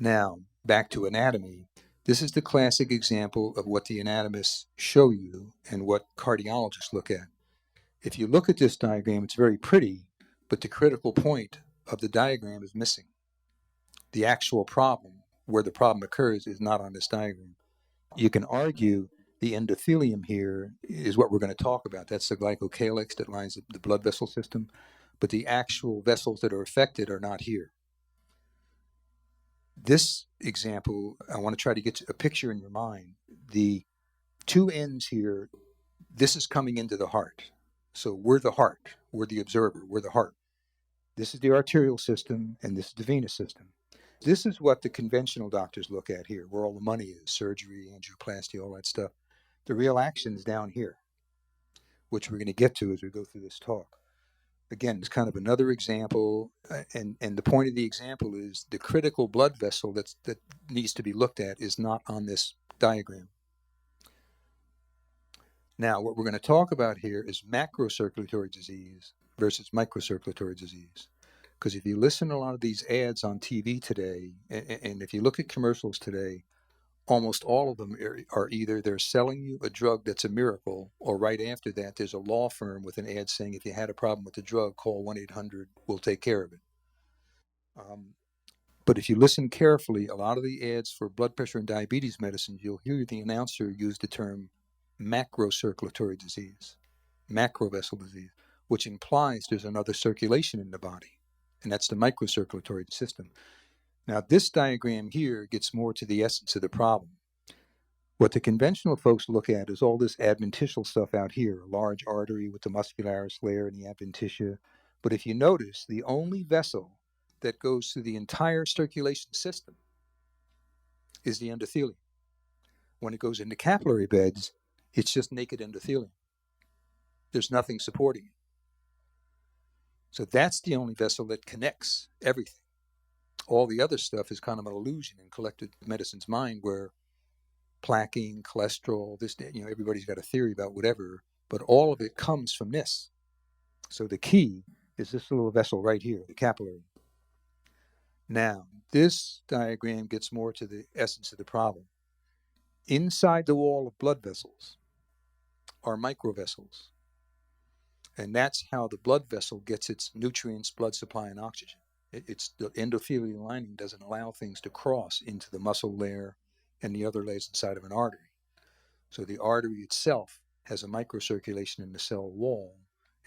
Now, back to anatomy. This is the classic example of what the anatomists show you and what cardiologists look at. If you look at this diagram, it's very pretty, but the critical point of the diagram is missing. The actual problem, where the problem occurs, is not on this diagram. You can argue the endothelium here is what we're going to talk about. That's the glycocalyx that lines the blood vessel system, but the actual vessels that are affected are not here. This example, I want to try to get a picture in your mind. The two ends here, this is coming into the heart. So we're the heart, we're the observer, we're the heart. This is the arterial system, and this is the venous system. This is what the conventional doctors look at here, where all the money is, surgery, angioplasty, all that stuff. The real action is down here, which we're going to get to as we go through this talk. Again, it's kind of another example, and the point of the example is the critical blood vessel that needs to be looked at is not on this diagram. Now, what we're going to talk about here is macrocirculatory disease versus microcirculatory disease. Because if you listen to a lot of these ads on TV today, and if you look at commercials today, almost all of them are either they're selling you a drug that's a miracle, or right after that, there's a law firm with an ad saying, if you had a problem with the drug, call 1-800, we'll take care of it. But if you listen carefully, a lot of the ads for blood pressure and diabetes medicines, you'll hear the announcer use the term macrocirculatory disease, macrovessel disease, which implies there's another circulation in the body, and that's the microcirculatory system. Now, this diagram here gets more to the essence of the problem. What the conventional folks look at is all this adventitial stuff out here, a large artery with the muscularis layer and the adventitia. But if you notice, the only vessel that goes through the entire circulation system is the endothelium. When it goes into capillary beds, it's just naked endothelium. There's nothing supporting it. So that's the only vessel that connects everything. All the other stuff is kind of an illusion in collective medicine's mind, where plaquing, cholesterol, this, everybody's got a theory about whatever, but all of it comes from this. So the key is this little vessel right here, the capillary. Now, this diagram gets more to the essence of the problem. Inside the wall of blood vessels are microvessels, and that's how the blood vessel gets its nutrients, blood supply, and oxygen. It's the endothelial lining doesn't allow things to cross into the muscle layer and the other layers inside of an artery. So the artery itself has a microcirculation in the cell wall,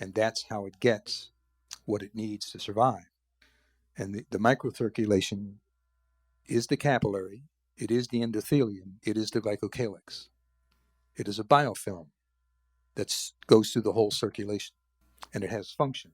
and that's how it gets what it needs to survive. And the microcirculation is the capillary, it is the endothelium, it is the glycocalyx. It is a biofilm that goes through the whole circulation, and it has function.